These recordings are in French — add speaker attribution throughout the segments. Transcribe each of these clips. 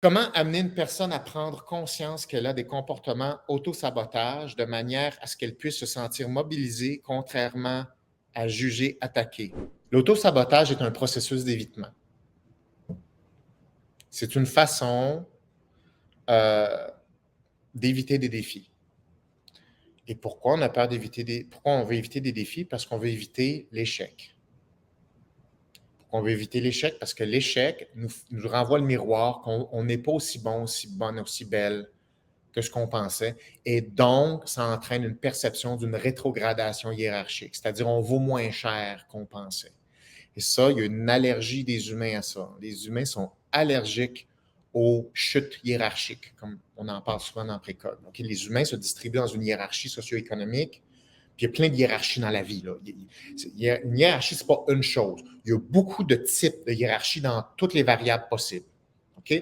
Speaker 1: Comment amener une personne à prendre conscience qu'elle a des comportements auto-sabotage de manière à ce qu'elle puisse se sentir mobilisée contrairement à juger attaquée? L'auto-sabotage est un processus d'évitement. C'est une façon euh, d'éviter des défis. Et pourquoi on a peur pourquoi on veut éviter des défis? Parce qu'on veut éviter l'échec. Pourquoi on veut éviter l'échec? Parce que l'échec nous renvoie le miroir qu'on n'est pas aussi bon, aussi bonne, aussi belle que ce qu'on pensait. Et donc, ça entraîne une perception d'une rétrogradation hiérarchique, c'est-à-dire on vaut moins cher qu'on pensait. Et ça, il y a une allergie des humains à ça. Les humains sont allergiques aux chutes hiérarchiques, comme on en parle souvent dans Précole. Donc, les humains se distribuent dans une hiérarchie socio-économique, puis il y a plein de hiérarchies dans la vie. Là. Une hiérarchie, ce n'est pas une chose. Il y a beaucoup de types de hiérarchie dans toutes les variables possibles. OK?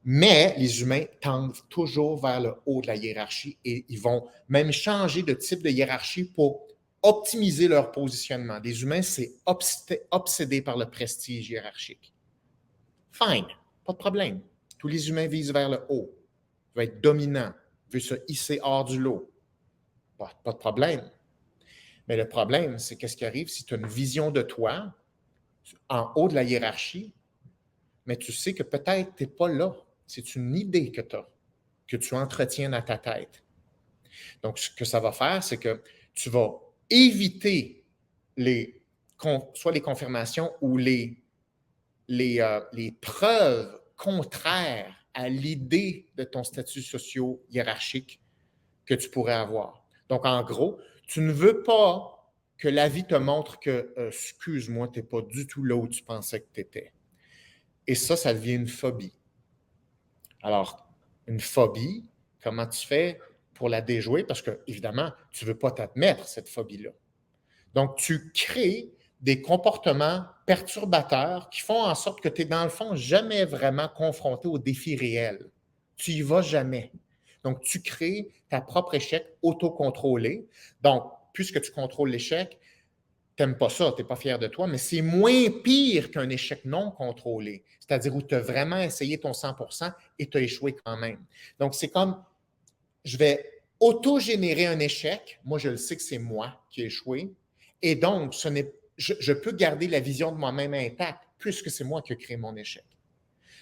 Speaker 1: Mais les humains tendent toujours vers le haut de la hiérarchie et ils vont même changer de type de hiérarchie pour optimiser leur positionnement. Les humains, c'est obsédé par le prestige hiérarchique. Fine, pas de problème. Tous les humains visent vers le haut, veulent être dominants, veulent se hisser hors du lot. Pas de problème. Mais le problème, c'est qu'est-ce qui arrive si tu as une vision de toi en haut de la hiérarchie, mais tu sais que peut-être tu n'es pas là. C'est une idée que tu as, que tu entretiens dans ta tête. Donc, ce que ça va faire, c'est que tu vas éviter soit les confirmations ou les preuves contraires à l'idée de ton statut socio-hiérarchique que tu pourrais avoir. Donc, en gros, tu ne veux pas que la vie te montre que, excuse-moi, tu n'es pas du tout là où tu pensais que tu étais. Et ça devient une phobie. Alors, une phobie, comment tu fais pour la déjouer? Parce que, évidemment, tu ne veux pas t'admettre cette phobie-là. Donc, tu crées des comportements perturbateurs qui font en sorte que tu es, dans le fond, jamais vraiment confronté aux défis réels. Tu y vas jamais. Donc, tu crées ta propre échec autocontrôlé. Donc, puisque tu contrôles l'échec, tu n'aimes pas ça, tu n'es pas fier de toi, mais c'est moins pire qu'un échec non contrôlé, c'est-à-dire où tu as vraiment essayé ton 100% et tu as échoué quand même. Donc, c'est comme, je vais auto-générer un échec, moi je le sais que c'est moi qui ai échoué, et donc je peux garder la vision de moi-même intacte puisque c'est moi qui ai créé mon échec.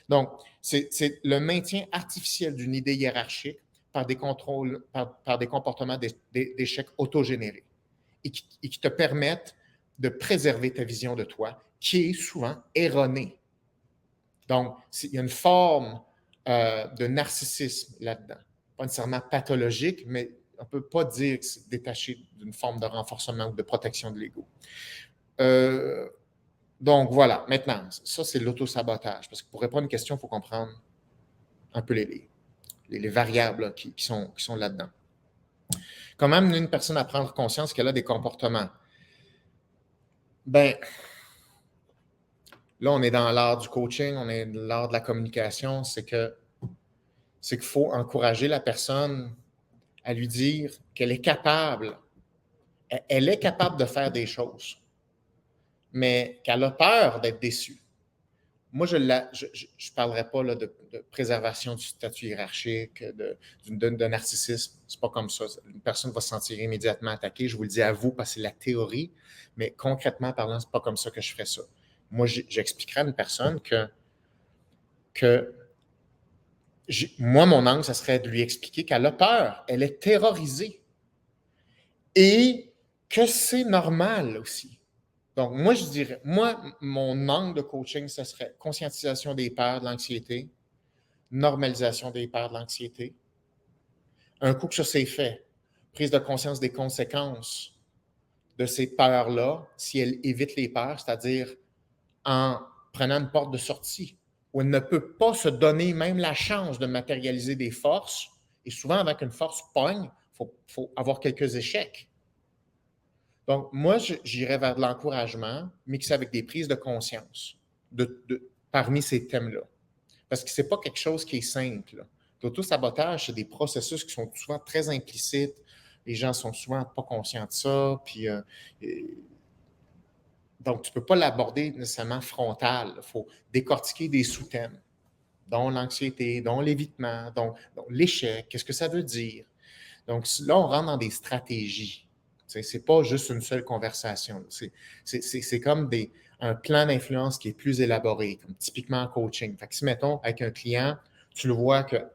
Speaker 1: Donc, c'est le maintien artificiel d'une idée hiérarchique par des contrôles, par des comportements d'échec autogénérés et qui te permettent de préserver ta vision de toi, qui est souvent erronée. Donc, il y a une forme de narcissisme là-dedans. Pas nécessairement pathologique, mais on ne peut pas dire que c'est détaché d'une forme de renforcement ou de protection de l'ego. Donc, voilà. Maintenant, ça, c'est l'auto-sabotage. Parce que pour répondre à une question, il faut comprendre un peu les variables là, qui sont là-dedans. Comment amener une personne à prendre conscience qu'elle a des comportements? Ben, là, on est dans l'art du coaching, on est dans l'art de la communication, c'est qu'il faut encourager la personne à lui dire qu'elle est capable, elle est capable de faire des choses, mais qu'elle a peur d'être déçue. Moi, je ne parlerai pas là, de préservation du statut hiérarchique, de narcissisme. C'est pas comme ça. Une personne va se sentir immédiatement attaquée. Je vous le dis à vous parce que c'est la théorie, mais concrètement parlant, c'est pas comme ça que je ferais ça. Moi, j'expliquerai à une personne que moi, mon angle, ça serait de lui expliquer qu'elle a peur, elle est terrorisée et que c'est normal aussi. Donc, moi, je dirais, mon angle de coaching, ce serait conscientisation des peurs, de l'anxiété, normalisation des peurs, de l'anxiété. Un coup que ça s'est fait, prise de conscience des conséquences de ces peurs-là, si elle évite les peurs, c'est-à-dire en prenant une porte de sortie, où elle ne peut pas se donner même la chance de matérialiser des forces. Et souvent, avec une force pogne, il faut avoir quelques échecs. Donc, moi, j'irais vers de l'encouragement, mixé avec des prises de conscience parmi ces thèmes-là. Parce que ce n'est pas quelque chose qui est simple. L'auto-sabotage, c'est des processus qui sont souvent très implicites. Les gens sont souvent pas conscients de ça. Puis, donc, tu ne peux pas l'aborder nécessairement frontal. Il faut décortiquer des sous-thèmes. dont l'anxiété, dont l'évitement, dont l'échec, qu'est-ce que ça veut dire? Donc là, on rentre dans des stratégies. C'est pas juste une seule conversation. C'est comme un plan d'influence qui est plus élaboré, comme typiquement en coaching. Fait que si, mettons, avec un client, tu le vois qu'il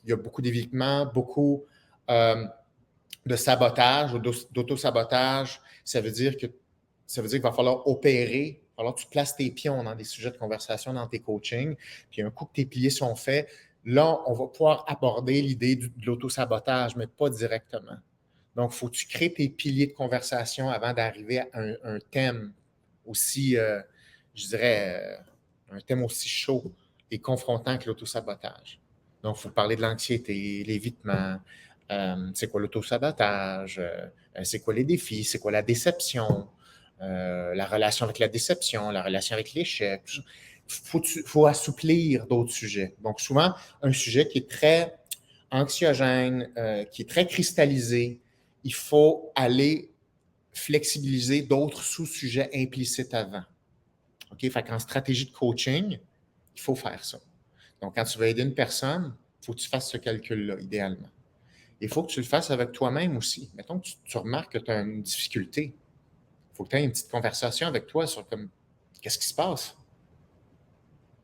Speaker 1: y a beaucoup d'évitement, beaucoup de sabotage ou d'auto-sabotage, ça veut dire qu'il va falloir opérer, il va falloir que tu places tes pions dans des sujets de conversation, dans tes coachings, puis un coup que tes piliers sont faits, là, on va pouvoir aborder l'idée de l'auto-sabotage, mais pas directement. Donc, il faut que tu crées tes piliers de conversation avant d'arriver à un thème aussi, je dirais, un thème aussi chaud et confrontant que l'auto-sabotage. Donc, il faut parler de l'anxiété, l'évitement, c'est quoi l'auto-sabotage, c'est quoi les défis, c'est quoi la déception, la relation avec la déception, la relation avec l'échec. Il faut assouplir d'autres sujets. Donc, souvent, un sujet qui est très anxiogène, qui est très cristallisé, il faut aller flexibiliser d'autres sous-sujets implicites avant. OK? Fait qu'en stratégie de coaching, il faut faire ça. Donc, quand tu vas aider une personne, il faut que tu fasses ce calcul-là, idéalement. Il faut que tu le fasses avec toi-même aussi. Mettons que tu remarques que tu as une difficulté. Il faut que tu aies une petite conversation avec toi sur comme qu'est-ce qui se passe?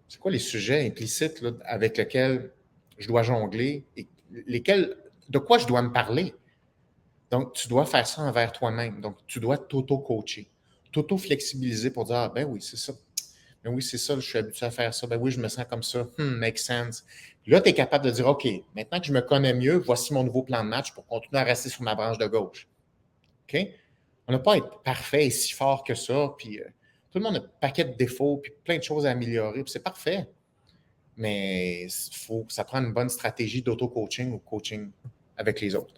Speaker 1: C'est quoi les sujets implicites là, avec lesquels je dois jongler et de quoi je dois me parler? Donc, tu dois faire ça envers toi-même. Donc, tu dois t'auto-coacher, t'auto-flexibiliser pour dire, ah, ben oui, c'est ça. Ben oui, c'est ça, je suis habitué à faire ça. Ben oui, je me sens comme ça. Make sense. Puis là, tu es capable de dire, OK, maintenant que je me connais mieux, voici mon nouveau plan de match pour continuer à rester sur ma branche de gauche. OK? On n'a pas à être parfait et si fort que ça. Puis tout le monde a un paquet de défauts, puis plein de choses à améliorer. Puis c'est parfait. Mais ça prend une bonne stratégie d'auto-coaching ou coaching avec les autres.